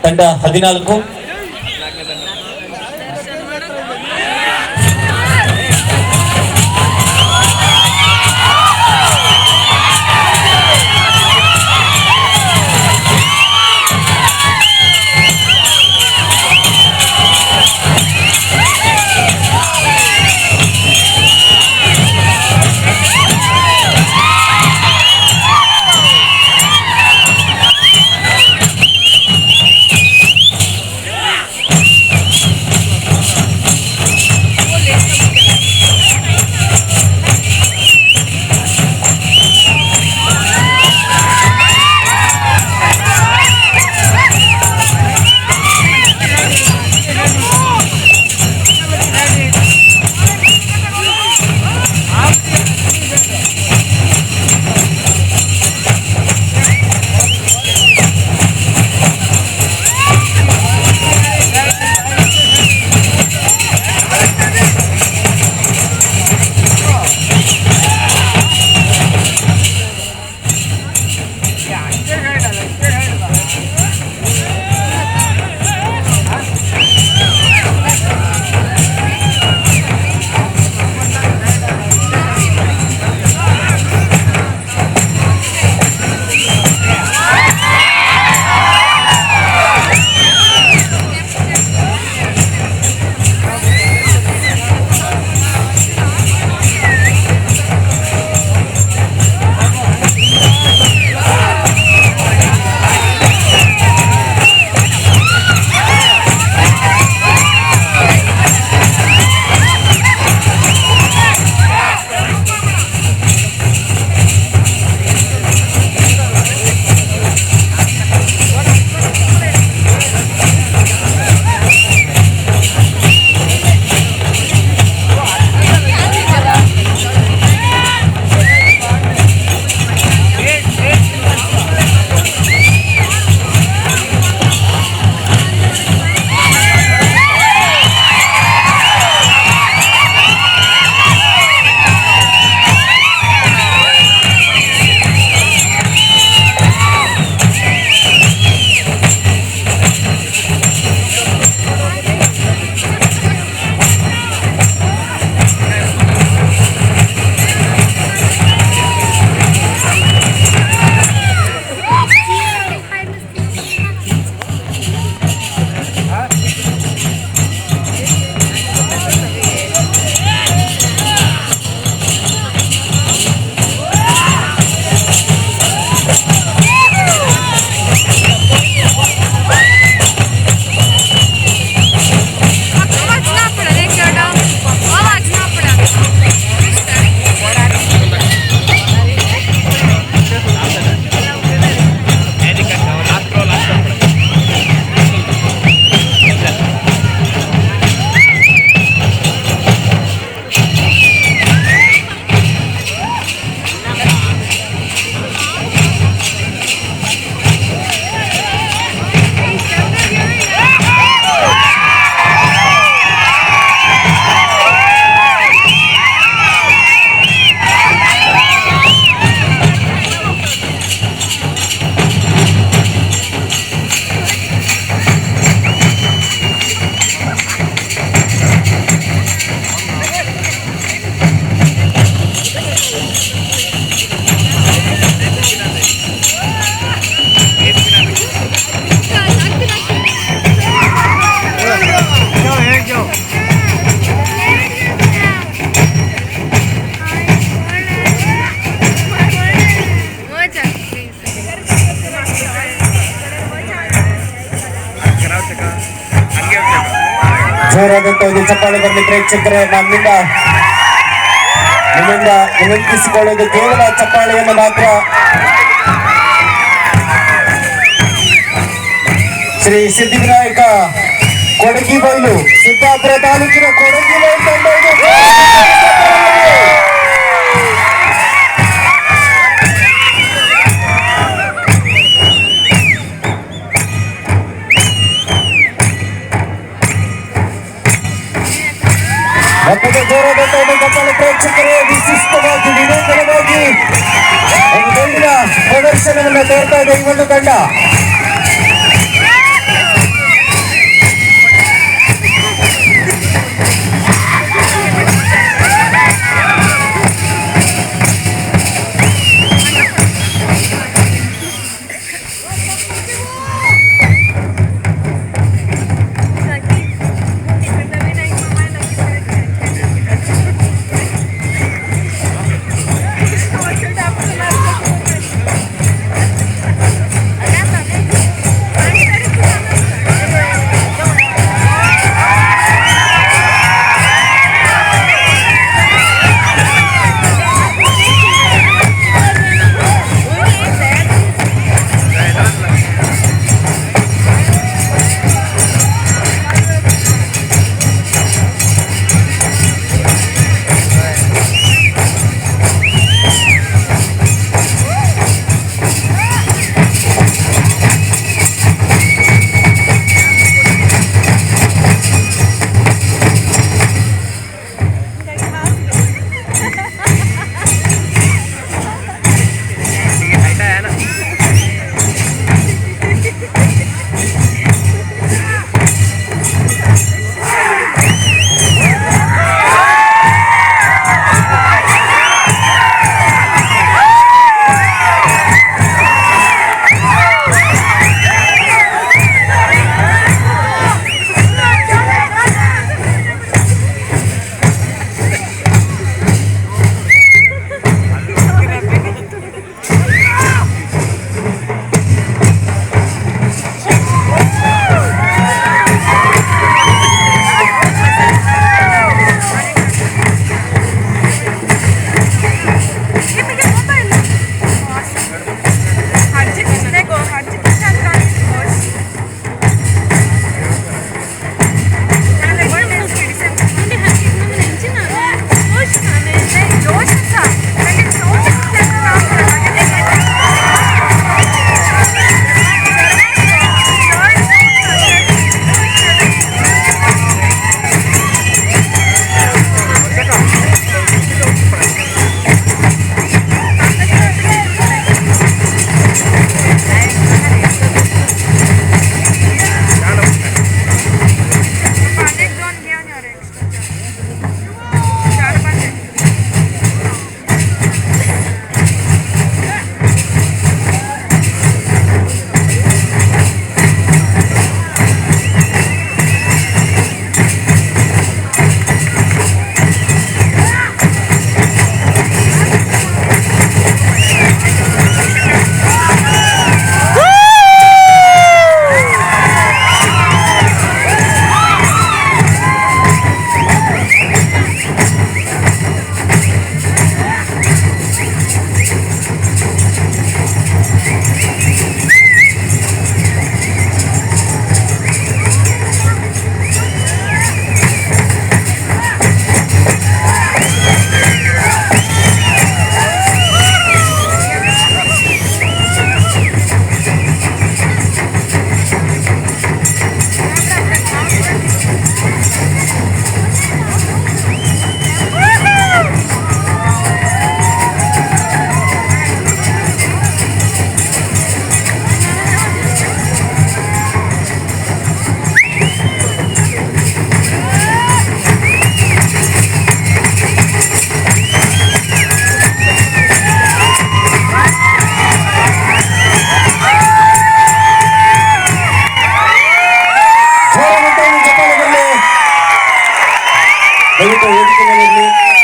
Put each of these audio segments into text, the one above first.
ತಂಡ 14 ಜೋರಾದಂತ ಒಂದು ಚಪ್ಪಾಳೆ ಬರಲಿ ಪ್ರೇಕ್ಷಕರೇ. ನಿಮ್ಮಿಂದ ವಿನಂತಿಸಿಕೊಳ್ಳೋದು ಕೇವಲ ಚಪ್ಪಾಳೆಯನ್ನು ಮಾತ್ರ. ಶ್ರೀ ಸಿದ್ಧಿವಿನಾಯಕ ಕೊಡಗಿಬೈಲು ಸಿದ್ದಾಪುರ ತಾಲೂಕಿನ ಕೊಡಗಿಬೈಲು ತಂಡ ಮತ್ತೊಂದು ಜೋರಾದ ಕಪ್ಪಲು ಪ್ರೇಕ್ಷಕರೇ ವಿಶಿಷ್ಟವಾಗಿ ವಿನೂತನವಾಗಿ ಒಂದು ದೊಡ್ಡ ಪ್ರದರ್ಶನವನ್ನು ತೋರ್ತಾ ಇದೆ ಈ ಒಂದು ತಂಡ.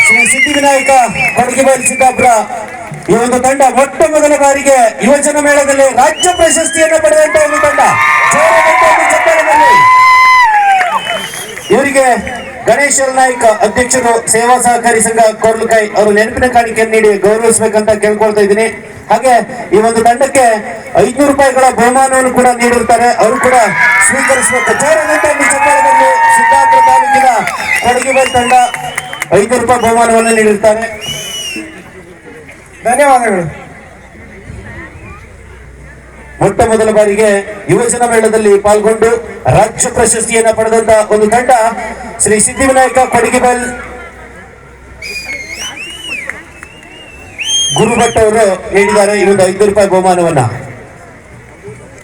ಶ್ರೀ ಸಿದ್ಧಿವಿನಾಯಕ ಕೊಡಗಿಬೈಲು ಸಿದ್ದಾಪುರ ಈ ಒಂದು ತಂಡ ಮೊಟ್ಟ ಮೊದಲ ಬಾರಿಗೆ ಯುವಜನ ಮೇಳದಲ್ಲಿ ರಾಜ್ಯ ಪ್ರಶಸ್ತಿಯನ್ನು ಪಡೆದಂತಹ ಒಂದು ತಂಡ. ಇವರಿಗೆ ಗಣೇಶ್ ನಾಯ್ಕ ಅಧ್ಯಕ್ಷರು ಸೇವಾ ಸಹಕಾರಿ ಸಂಘ ಕೋರ್ಲುಕಾಯಿ ಅವರು ನೆನಪಿನ ಕಾಣಿಕೆಯನ್ನು ನೀಡಿ ಗೌರವಿಸಬೇಕಂತ ಕೇಳ್ಕೊಳ್ತಾ ಇದ್ದೀನಿ. ಹಾಗೆ ಈ ಒಂದು ತಂಡಕ್ಕೆ 500 ರೂಪಾಯಿಗಳ ಬಹುಮಾನವನ್ನು ಕೂಡ ನೀಡಿರ್ತಾರೆ. ಅವರು ಕೂಡ ಸ್ವೀಕರಿಸಬೇಕು. ಜೋರಾದಂತ ಚಪ್ಪಾಳೆಯಲ್ಲಿ ಸಿದ್ದಾಪುರ ತಾಲೂಕಿನ ಕೊಡಗಿಬೈಲ್ ತಂಡ 500 ರೂಪಾಯಿ ಬಹುಮಾನವನ್ನು ನೀಡಿರ್ತಾರೆ. ಧನ್ಯವಾದಗಳು. ಮೊಟ್ಟ ಮೊದಲ ಬಾರಿಗೆ ಯುವಜನ ಮೇಳದಲ್ಲಿ ಪಾಲ್ಗೊಂಡು ರಾಜ್ಯ ಪ್ರಶಸ್ತಿಯನ್ನ ಪಡೆದಂತ ಒಂದು ತಂಡ ಶ್ರೀ ಸಿದ್ಧಿವಿನಾಯಕ ಕೊಡಗಿಬೈಲ್ ಗುರುಭಟ್ ಅವರು ನೀಡಿದ್ದಾರೆ ಈ ಒಂದು 500 ರೂಪಾಯಿ ಬಹುಮಾನವನ್ನ.